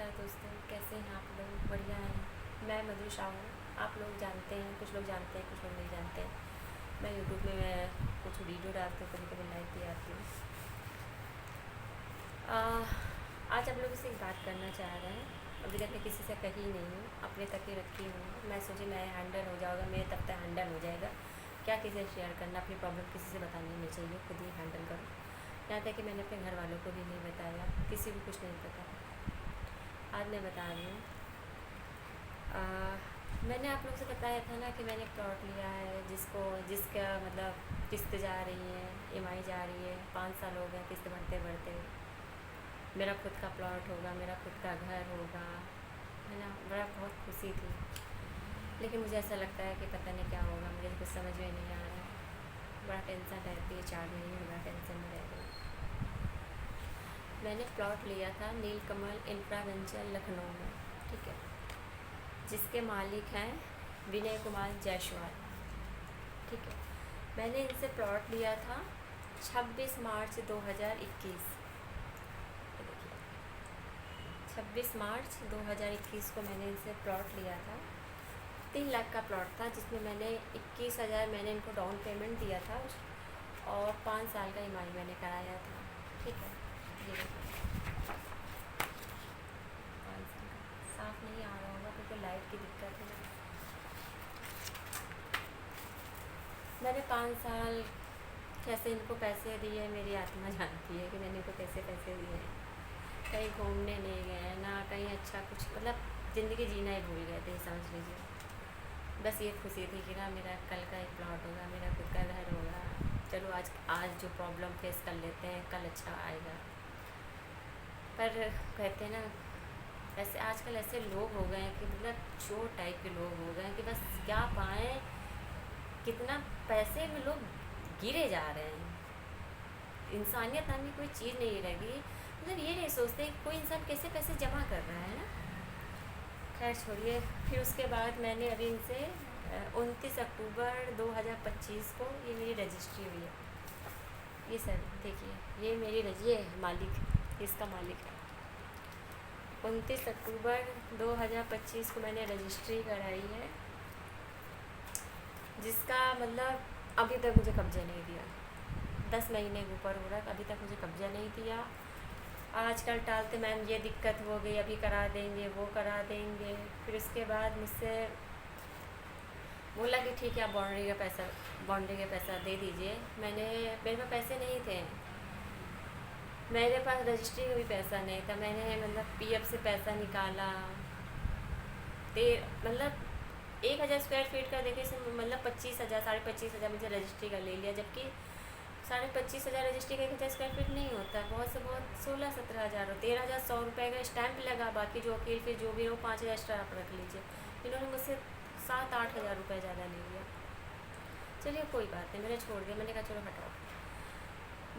नमस्कार दोस्तों, कैसे हैं आप लोग? बढ़िया हैं। मैं मधु शाह हूँ। आप लोग जानते हैं, कुछ लोग जानते हैं, कुछ लोग नहीं जानते हैं। मैं यूट्यूब में कुछ वीडियो डालती हूँ, कभी कभी लाइव भी आती हूँ। आज आप लोगों से एक बात करना चाह रहे हैं। अभी तक मैं किसी से कही नहीं हूँ, अपने तक ही रखी हूँ। मैं सोची मैं हैंडल हो जाऊँगा, मेरे तब तक हैंडल हो जाएगा। क्या किसी से शेयर करना, अपनी प्रॉब्लम किसी से बतानी नहीं चाहिए, खुद ही हैंडल करो। यहाँ तक कि मैंने अपने घर वालों को भी नहीं बताया, किसी को कुछ नहीं पता। आज मैं बता रही हूँ। मैंने आप लोग से बताया था ना कि मैंने प्लॉट लिया है, जिसका मतलब किस्त जा रही है, ईएमआई जा रही है। 5 साल हो गए किस्त भरते भरते। मेरा खुद का प्लॉट होगा, मेरा खुद का घर होगा, है ना। बड़ा बहुत खुशी थी, लेकिन मुझे ऐसा लगता है कि पता नहीं क्या होगा, मुझे कुछ समझ में नहीं आ रहा है। बड़ा टेंशन रहती है, 4 महीने में बड़ा टेंशन में रह गई। मैंने प्लॉट लिया था नीलकमल इंफ्रा वेंचर लखनऊ में, ठीक है, जिसके मालिक हैं विनय कुमार जायसवाल, ठीक है। मैंने इनसे प्लॉट लिया था 26 मार्च 2021। 26 मार्च 2021 को मैंने इनसे प्लॉट लिया था। 3 लाख का प्लॉट था, जिसमें मैंने 21,000 मैंने इनको डाउन पेमेंट दिया था और 5 साल का ईएमआई मैंने कराया था, ठीक है। ये देखिए, 5 साल का साफ नहीं आ रहा होगा क्योंकि लाइट की दिक्कत है। मैंने 5 साल कैसे इनको पैसे दिए, मेरी आत्मा जानती है कि मैंने इनको कैसे पैसे दिए हैं। कहीं घूमने नहीं गए ना, कहीं अच्छा कुछ, मतलब ज़िंदगी जीना ही भूल गए थे, समझ लीजिए। बस ये खुशी थी कि ना मेरा कल का एक प्लॉट होगा, मेरा खुद का घर होगा। चलो आज जो प्रॉब्लम फेस कर लेते हैं, कल अच्छा आएगा। पर कहते हैं ना, ऐसे आजकल ऐसे लोग हो गए हैं कि मतलब चोर टाइप के लोग हो गए हैं कि बस क्या पाएँ, कितना पैसे में लोग गिरे जा रहे हैं। इंसानियत नाम की कोई चीज़ नहीं रहेगी। मतलब ये नहीं सोचते कि कोई इंसान कैसे पैसे जमा कर रहा है ना। खैर छोड़िए। फिर उसके बाद मैंने अभी इनसे 29 अक्टूबर 2025 को ये मेरी रजिस्ट्री हुई है। ये सर देखिए, ये मेरी ये मालिक, इसका मालिक है। 29 अक्टूबर 2025 को मैंने रजिस्ट्री कराई है, जिसका मतलब अभी तक मुझे कब्जा नहीं दिया। 10 महीने के ऊपर हो रहा है, अभी तक मुझे कब्जा नहीं दिया। आजकल टालते, मैम ये दिक्कत हो गई, अभी करा देंगे, वो करा देंगे। फिर उसके बाद मुझसे बोला कि ठीक है, आप बाउंड्री का पैसा दे दीजिए। मेरे पास पैसे नहीं थे, मेरे पास रजिस्ट्री का भी पैसा नहीं था। मैंने मतलब पीएफ से पैसा निकाला। मतलब 1,000 स्क्वायर फीट का देखिए, मतलब 25,000 25,500 मुझे रजिस्ट्री का ले लिया, जबकि 25,500 रजिस्ट्री का 1,000 स्क्वायर फीट नहीं होता। बहुत से बहुत 16-17 हज़ार हो, 13,100 रुपये का स्टैंप लगा। बाकी जो वकील फीस जो भी हो 5,000 एक्स्ट्रा आप रख लीजिए। इन्होंने मुझसे 7-8 हज़ार रुपये ज़्यादा ले लिया। चलिए कोई बात नहीं, मैंने छोड़ दिया। मैंने कहा चलो हटाओ।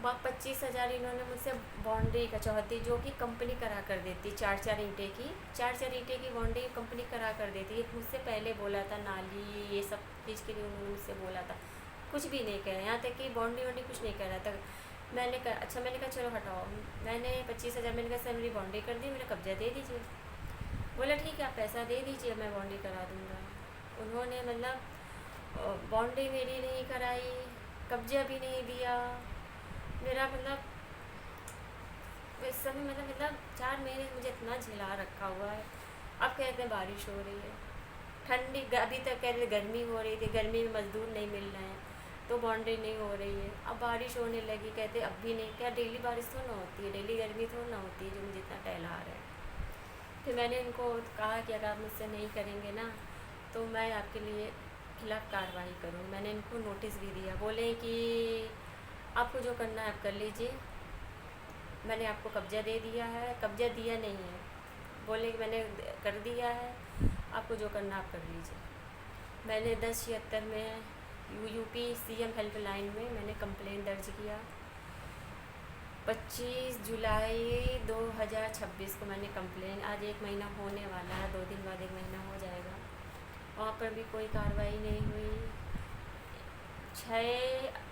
25,000 इन्होंने मुझसे बाउंड्री का चौहद्दी, जो कि कंपनी करा कर देती, 4-4 ईंटें की 4-4 ईंटें की बाउंड्री कंपनी करा कर देती है। मुझसे पहले बोला था, नाली ये सब चीज़ के लिए उन्होंने मुझसे बोला था, कुछ भी नहीं कह रहा। यहाँ तक कि बाउंड्री कुछ नहीं कह रहा था। मैंने कहा चलो हटाओ। मैंने 25,000 मैंने कहा सर मेरी बाउंड्री कर दी, मेरा कब्जा दे दीजिए। बोला ठीक है, आप पैसा दे दीजिए, मैं बाउंड्री करा दूँगा। उन्होंने मतलब बाउंड्री मेरी नहीं कराई, कब्जा भी नहीं दिया। मेरा मतलब इस समय मतलब 4 महीने से मुझे इतना झेला रखा हुआ है। अब कहते हैं बारिश हो रही है, ठंडी, अभी तक कह रहे गर्मी हो रही थी, गर्मी में मज़दूर नहीं मिल रहे हैं तो बाउंड्री नहीं हो रही है। अब बारिश होने लगी, कहते अब भी नहीं। क्या डेली बारिश थोड़ा ना होती है, डेली गर्मी थोड़ा ना होती है जो मुझे इतना टहला रहा है। फिर मैंने इनको कहा कि अगर आप मुझसे नहीं करेंगे ना तो मैं आपके लिए खिलाफ़ कार्रवाई करूँ। मैंने इनको नोटिस भी दिया। बोले कि आपको जो करना है आप कर लीजिए, मैंने आपको कब्जा दे दिया है। कब्जा दिया नहीं है, बोले कि मैंने कर दिया है, आपको जो करना आप कर लीजिए। मैंने 1076 में यूपी सीएम हेल्पलाइन में मैंने कंप्लेन दर्ज किया। 25 जुलाई 2026 को मैंने कंप्लेन, आज 1 महीना होने वाला है, 2 दिन बाद 1 महीना हो जाएगा। वहाँ पर भी कोई कार्रवाई नहीं हुई। 6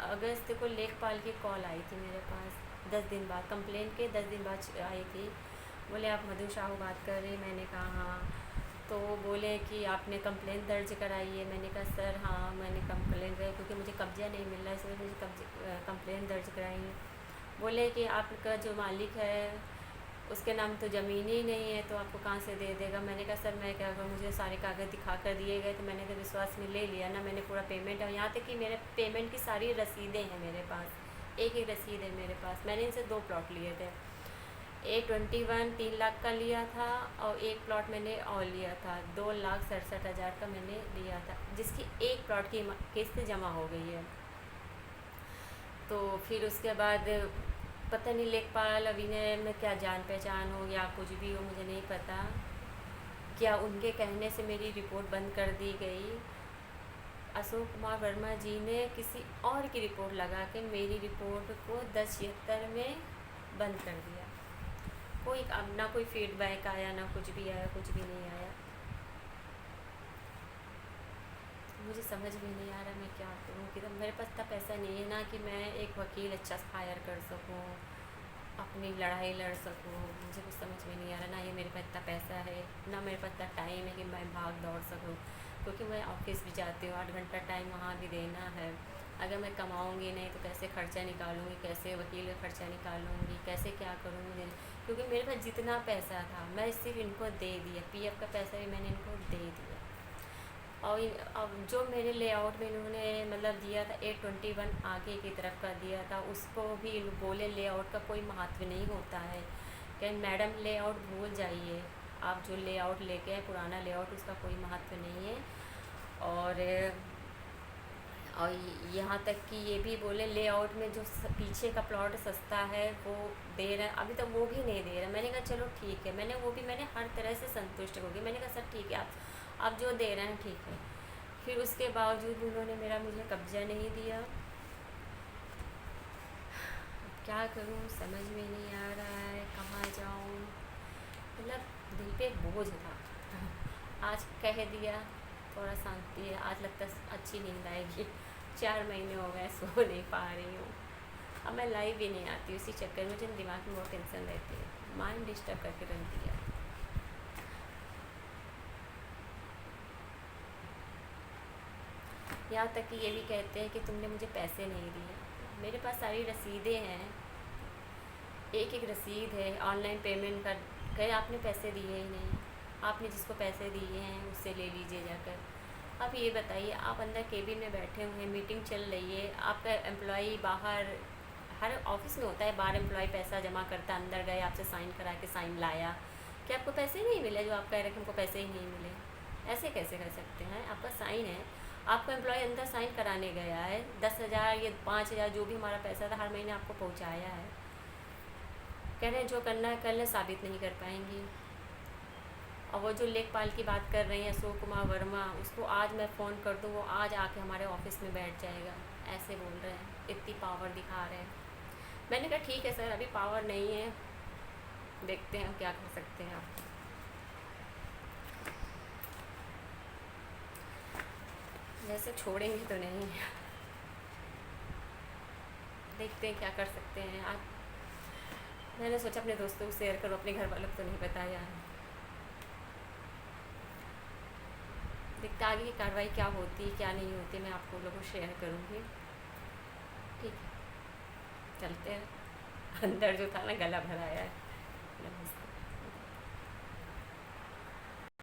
अगस्त को लेखपाल की कॉल आई थी मेरे पास, 10 दिन बाद, कंप्लेन के 10 दिन बाद आई थी। बोले आप मधु साहू बात कर रही? मैंने कहा हाँ। तो वो बोले कि आपने कंप्लेंट दर्ज कराई है? मैंने कहा सर हाँ मैंने कंप्लेंट कराई, क्योंकि मुझे कब्जा नहीं मिल रहा है, इसलिए मुझे कंप्लेंट दर्ज कराई है। बोले कि आपका जो मालिक है उसके नाम तो ज़मीन ही नहीं है, तो आपको कहाँ से दे देगा? मैंने कहा सर मैं क्या करूँ, मुझे सारे कागज़ दिखा कर दिए गए, तो मैंने तो विश्वास में ले लिया ना, मैंने पूरा पेमेंट, और यहाँ तक कि मेरे पेमेंट की सारी रसीदें हैं मेरे पास, एक एक रसीद है मेरे पास। मैंने इनसे 2 प्लॉट लिए थे, एक 3 लाख का लिया था और एक प्लॉट मैंने और लिया था 2,67,000 का मैंने लिया था, जिसकी एक प्लॉट की किस्त जमा हो गई है। तो फिर उसके बाद पता नहीं लेखपाल अभिनय में क्या जान पहचान हो या कुछ भी हो, मुझे नहीं पता, क्या उनके कहने से मेरी रिपोर्ट बंद कर दी गई। अशोक कुमार वर्मा जी ने किसी और की रिपोर्ट लगा के मेरी रिपोर्ट को 10/76 में बंद कर दिया। कोई अब ना कोई फीडबैक आया, ना कुछ भी आया, कुछ भी नहीं आया। मुझे समझ में नहीं आ रहा मैं क्या करूँ, कि मेरे पास इतना पैसा नहीं है ना कि मैं एक वकील अच्छा से हायर कर सकूँ, अपनी लड़ाई लड़ सकूँ। मुझे कुछ समझ में नहीं आ रहा, ना ये मेरे पास इतना पैसा है, ना मेरे पास इतना टाइम है कि मैं भाग दौड़ सकूँ, क्योंकि मैं ऑफिस भी जाती हूँ, 8 घंटा टाइम वहाँ भी देना है। अगर मैं कमाऊँगी नहीं तो कैसे खर्चा निकालूँगी, कैसे वकील का खर्चा निकालूँगी, कैसे क्या करूँगी? क्योंकि मेरे पास जितना पैसा था मैं सिर्फ इनको दे दिया, पीएफ का पैसा भी मैंने इनको दे दिया। और अब जो मेरे लेआउट में इन्होंने मतलब दिया था 821 आगे की तरफ का दिया था, उसको भी बोले लेआउट का कोई महत्व नहीं होता है। कहीं मैडम लेआउट भूल जाइए, आप जो लेआउट लेके आए पुराना लेआउट, उसका कोई महत्व नहीं है। और यहाँ तक कि ये भी बोले लेआउट में जो पीछे का प्लॉट सस्ता है वो दे रहा है, अभी तक वो भी नहीं दे रहा। मैंने कहा चलो ठीक है, मैंने हर तरह से संतुष्ट हो गई। मैंने कहा सर ठीक है, आप जो दे रहे हैं ठीक है। फिर उसके बावजूद उन्होंने मुझे कब्जा नहीं दिया। क्या करूं समझ में नहीं आ रहा है, कहाँ जाऊं, मतलब दिल पे एक बोझ था। आज कह दिया, थोड़ा शांति है, आज लगता है अच्छी नींद आएगी। 4 महीने हो गए सो नहीं पा रही हूँ। अब मैं लाइव भी नहीं आती, उसी चक्कर में मुझे दिमाग में बहुत टेंशन रहती है, माइंड डिस्टर्ब करके रख दिया। यहाँ तक कि ये भी कहते हैं कि तुमने मुझे पैसे नहीं दिए। मेरे पास सारी रसीदें हैं, एक एक रसीद है ऑनलाइन पेमेंट का, कहे आपने पैसे दिए ही नहीं, आपने जिसको पैसे दिए हैं उससे ले लीजिए जाकर। अब ये बताइए, आप अंदर केबिन में बैठे हुए हैं, मीटिंग चल रही है, आपका एम्प्लॉई बाहर, हर ऑफिस में होता है, बाहर एम्प्लॉय पैसा जमा करता, अंदर गए आपसे साइन करा के साइन लाया, कि आपको पैसे नहीं मिले? जो आप कह रहे हैं कि हमको पैसे ही नहीं मिले, ऐसे कैसे कर सकते हैं? आपका साइन है, आपका एम्प्लॉय अंदर साइन कराने गया है, 10,000 या 5,000 जो भी हमारा पैसा था हर महीने आपको पहुंचाया है। कह रहे हैं जो करना है कर लें, साबित नहीं कर पाएंगी। और वो जो लेखपाल की बात कर रही हैं अशोक कुमार वर्मा, उसको आज मैं फ़ोन कर दूँ, वो आज आके हमारे ऑफिस में बैठ जाएगा। ऐसे बोल रहे हैं, इतनी पावर दिखा रहे हैं। मैंने कहा ठीक है सर, अभी पावर नहीं है, देखते हैं क्या कर सकते हैं आप। वैसे छोड़ेंगे तो नहीं, देखते हैं क्या कर सकते हैं। आज मैंने सोचा अपने दोस्तों को शेयर करूँ, अपने घर वालों को तो नहीं बताया है। देखते आगे की कार्रवाई क्या होती क्या नहीं होती, मैं आपको लोगों को शेयर करूँगी। ठीक है, चलते हैं। अंदर जो था ना गला भराया है।